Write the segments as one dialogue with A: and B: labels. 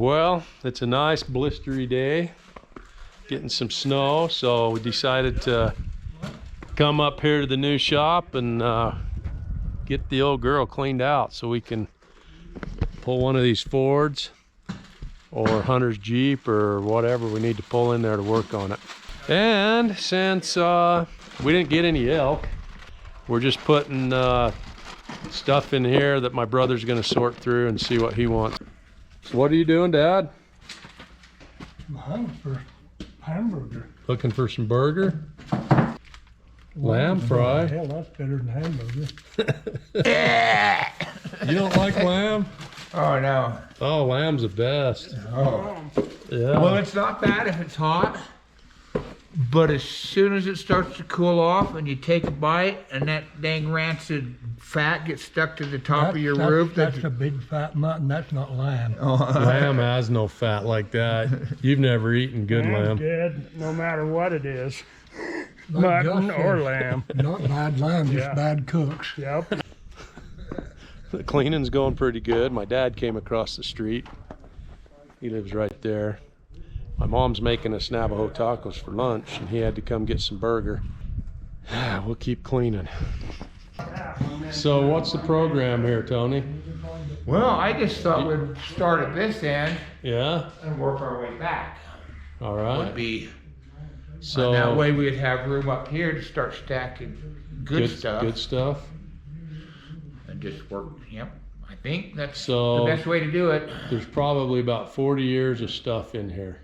A: Well, it's a nice blistery day, getting some snow, so we decided to come up here to the new shop and get the old girl cleaned out so we can pull one of these Fords or Hunter's Jeep or whatever we need to pull in there to work on it. And since we didn't get any elk, we're just putting stuff in here that my brother's gonna sort through and see what he wants. So what are you doing, Dad?
B: I'm hungry for hamburger.
A: Looking for some burger? Lamb fry.
B: Hell, that's better than hamburger.
A: You don't like lamb?
C: Oh, no.
A: Oh, lamb's the best.
C: Oh.
A: Yeah.
C: Well, it's not bad if it's hot, but as soon as it starts to cool off and you take a bite and that dang rancid fat gets stuck to the top of your roof.
B: That's a big fat mutton. That's not lamb.
C: Oh.
A: Lamb has no fat like that. You've never eaten good lamb.
D: Good, no matter what it is.
B: Like
D: Mutton
B: Gus
D: or
B: says,
D: lamb.
B: Not bad lamb, just
D: Yeah.
B: bad cooks.
D: Yep.
A: The cleaning's going pretty good. My dad came across the street. He lives right there. My mom's making us Navajo tacos for lunch, and he had to come get some burger. We'll keep cleaning. So what's the program here, Tony?
C: Well, I just thought we'd start at this end
A: Yeah?
C: and work our way back.
A: All
C: Would
A: right.
C: be,
A: So
C: and that way we'd have room up here to start stacking good stuff.
A: Good stuff.
C: And just work, yep. I think that's
A: So
C: the best way to do it.
A: there's probably about 40 years of stuff in here.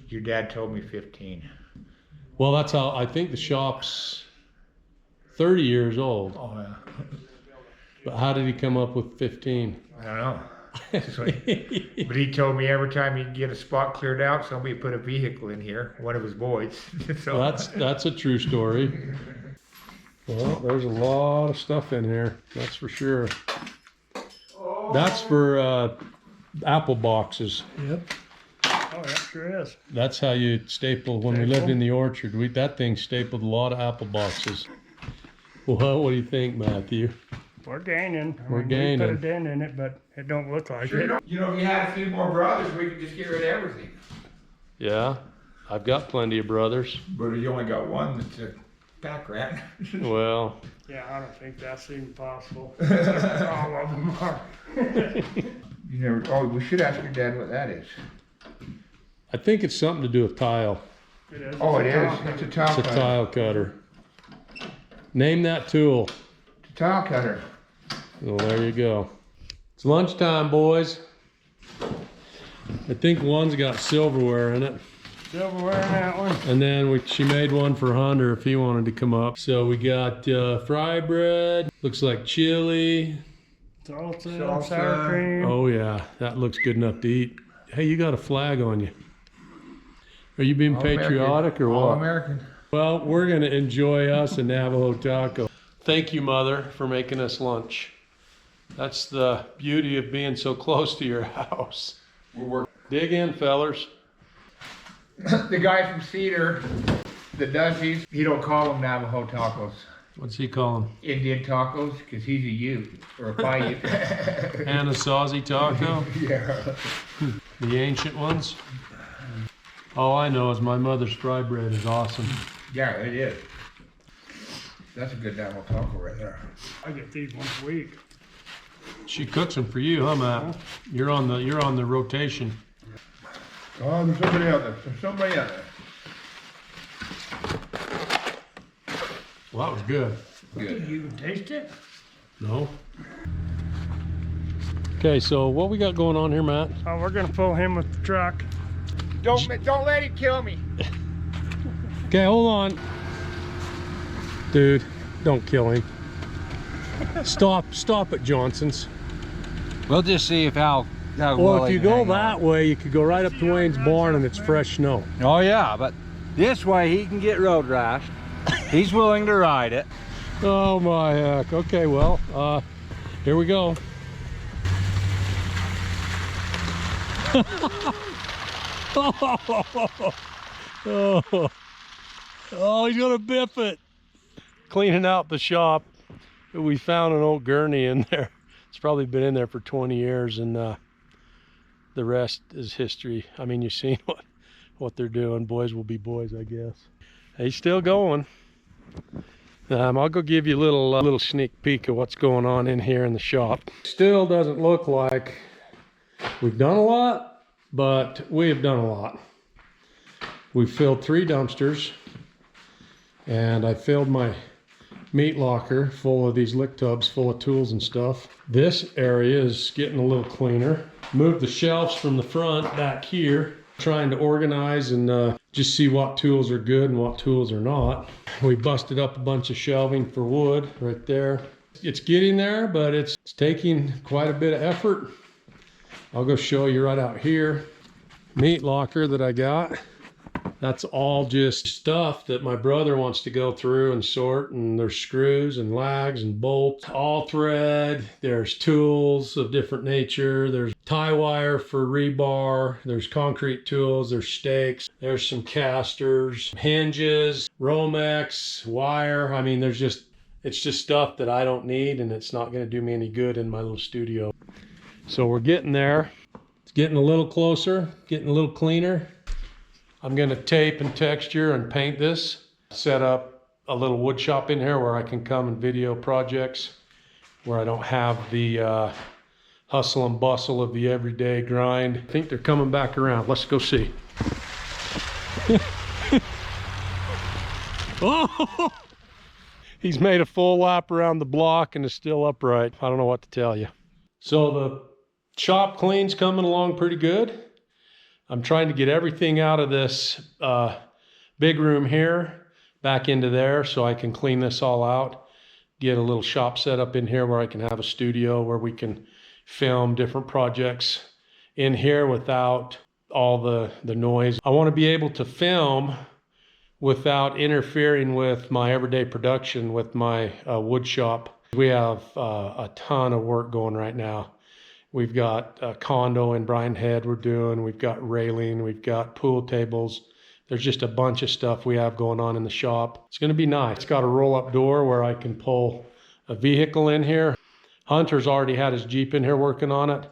C: Your dad told me 15.
A: Well, that's how I think the shop's 30 years old.
C: Oh, yeah.
A: But how did he come up with 15?
C: I don't know. But he told me every time he'd get a spot cleared out, somebody put a vehicle in here, one of his boys. So
A: That's a true story. Well, there's a lot of stuff in here, that's for sure. That's for apple boxes.
B: Yep.
D: Oh, that sure is.
A: That's how you staple. When we lived in the orchard, that thing stapled a lot of apple boxes. Well, what do you think, Matthew?
D: We're gaining.
A: We're
D: We
A: gaining.
D: put a dent in it, but it don't look like it.
C: You know, if you had a few more brothers, we could just get rid of everything.
A: Yeah, I've got plenty of brothers.
C: But you only got one that's a pack rat.
A: Well,
D: Yeah, I don't think that's even possible. All of them are.
C: You never. Oh, we should ask your dad what that is.
A: I think it's something to do with tile.
D: It is.
C: Oh, it is. It's a tile
A: It's a
C: cutter.
A: tile cutter. Name that tool.
C: It's a tile cutter.
A: Well, there you go. It's lunchtime, boys. I think one's got silverware in it.
D: Silverware in that one.
A: And then she made one for Hunter if he wanted to come up. So we got fry bread, looks like chili.
D: Salsa, sour cream.
A: Oh yeah, that looks good enough to eat. Hey, you got a flag on you. Are you being patriotic or
C: All
A: what?
C: American.
A: Well, we're gonna enjoy us a Navajo taco. Thank you, Mother, for making us lunch. That's the beauty of being so close to your house. Dig in, fellers.
C: The guy from Cedar that does these, he don't call them Navajo tacos.
A: What's he calling?
C: Indian tacos, because he's a Ute or a Paiute.
A: Anasazi taco?
C: Yeah.
A: The ancient ones? All I know is my mother's fry bread is awesome.
C: Yeah, it is. That's a good Navajo taco right there.
D: I get these once a week.
A: She cooks them for you, huh, Matt? You're on the rotation.
C: Oh, there's somebody out there. There's somebody out there.
A: Well, that was good.
C: Good.
D: You can taste it?
A: No? Okay, so what we got going on here, Matt?
D: Oh, we're gonna pull him with the truck.
C: Don't let him kill me.
A: Okay, hold on. Dude, don't kill him. Stop at Johnson's.
E: We'll just see if how
A: Or
E: well
A: if
E: he
A: you
E: can
A: go
E: hang
A: that
E: on.
A: way, you could go right up to Wayne's barn and it's fresh snow.
E: Oh yeah, but this way he can get road rash. He's willing to ride it.
A: Oh my heck. Okay, well, here we go. Oh, he's gonna biff it. Cleaning out the shop, we found an old Gurney in there. It's probably been in there for 20 years, and the rest is history. I mean, you've seen what they're doing. Boys will be boys, I guess. He's still going. I'll go give you a little sneak peek of what's going on in here in the shop. Still doesn't look like we've done a lot, but we have done a lot. We filled 3 dumpsters, and I filled my meat locker full of these lick tubs full of tools and stuff. This area is getting a little cleaner. Moved the shelves from the front back here, trying to organize and just see what tools are good and what tools are not. We busted up a bunch of shelving for wood right there. It's getting there, but it's taking quite a bit of effort. I'll go show you right out here. Meat locker that I got. That's all just stuff that my brother wants to go through and sort, and there's screws and lags and bolts, all thread. There's tools of different nature. There's tie wire for rebar. There's concrete tools. There's stakes. There's some casters, hinges, Romex, wire. I mean, it's just stuff that I don't need, and it's not going to do me any good in my little studio. So we're getting there. It's getting a little closer, getting a little cleaner. I'm going to tape and texture and paint this. Set up a little wood shop in here where I can come and video projects, where I don't have the hustle and bustle of the everyday grind. I think they're coming back around. Let's go see. Oh! He's made a full lap around the block and is still upright. I don't know what to tell you. So the shop clean's coming along pretty good. I'm trying to get everything out of this big room here back into there so I can clean this all out. Get a little shop set up in here where I can have a studio where we can film different projects in here without all the noise. I want to be able to film without interfering with my everyday production with my wood shop. We have a ton of work going right now. We've got a condo in Bryan Head we're doing. We've got railing. We've got pool tables. There's just a bunch of stuff we have going on in the shop. It's going to be nice. It's got a roll-up door where I can pull a vehicle in here. Hunter's already had his Jeep in here working on it.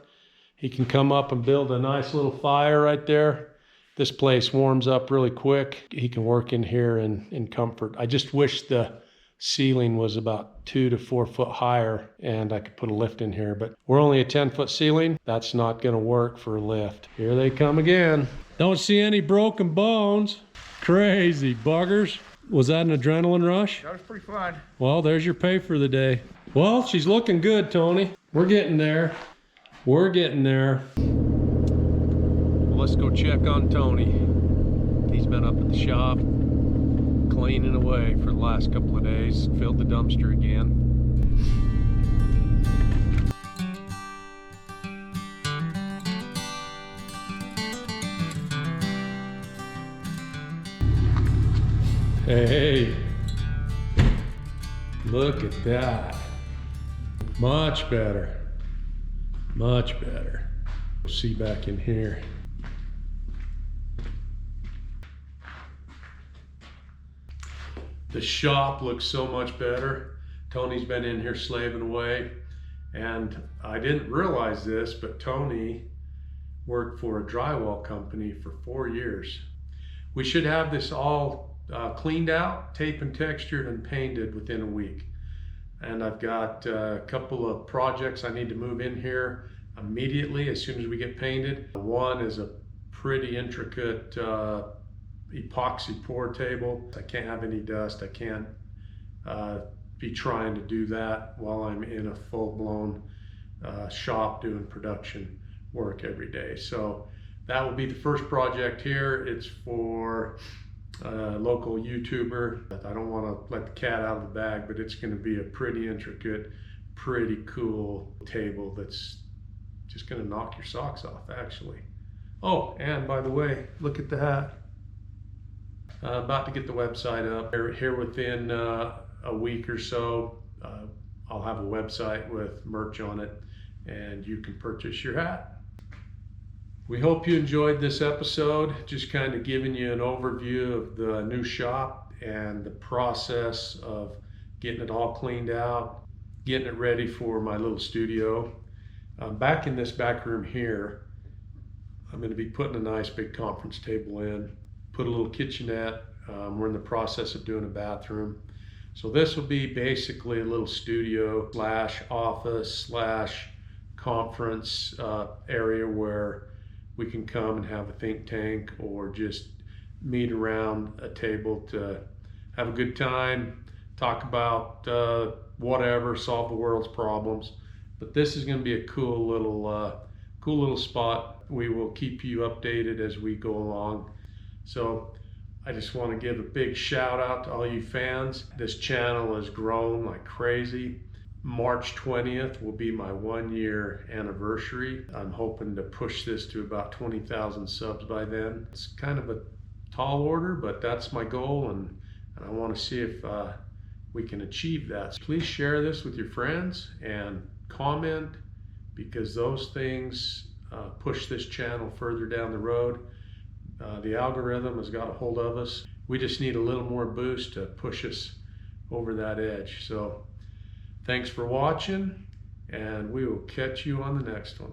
A: He can come up and build a nice little fire right there. This place warms up really quick. He can work in here in comfort. I just wish the ceiling was about 2 to 4 foot higher and I could put a lift in here, but we're only a 10-foot ceiling. That's not going to work for a lift. Here they come again. Don't see any broken bones. Crazy buggers. Was that an adrenaline rush?
C: That was pretty fun.
A: Well, there's your pay for the day. Well, she's looking good, Tony. We're getting there. We're getting there. Well, let's go check on Tony. He's been up at the shop cleaning away for the last couple of days. Filled the dumpster again. Hey, look at that. Much better. Much better. See back in here. The shop looks so much better. Tony's been in here slaving away, and I didn't realize this, but Tony worked for a drywall company for 4 years. We should have this all cleaned out, tape and textured and painted within a week. And I've got a couple of projects I need to move in here immediately as soon as we get painted. One is a pretty intricate epoxy pour table. I can't have any dust. I can't be trying to do that while I'm in a full-blown shop doing production work every day. So that will be the first project here. It's for a local YouTuber. I don't want to let the cat out of the bag, but it's going to be a pretty intricate, pretty cool table that's just going to knock your socks off, actually. Oh, and by the way, look at the hat. About to get the website up. Here within a week or so, I'll have a website with merch on it, and you can purchase your hat. We hope you enjoyed this episode, just kind of giving you an overview of the new shop and the process of getting it all cleaned out, getting it ready for my little studio. Back in this back room here, I'm going to be putting a nice big conference table in, put a little kitchenette. We're in the process of doing a bathroom. So this will be basically a little studio slash office slash conference area where we can come and have a think tank or just meet around a table to have a good time, talk about whatever, solve the world's problems. But this is going to be a cool little spot. We will keep you updated as we go along. So I just want to give a big shout out to all you fans. This channel has grown like crazy. March 20th will be my 1-year anniversary. I'm hoping to push this to about 20,000 subs by then. It's kind of a tall order, but that's my goal, and I want to see if we can achieve that. So please share this with your friends and comment, because those things push this channel further down the road. The algorithm has got a hold of us. We just need a little more boost to push us over that edge. So thanks for watching, and we will catch you on the next one.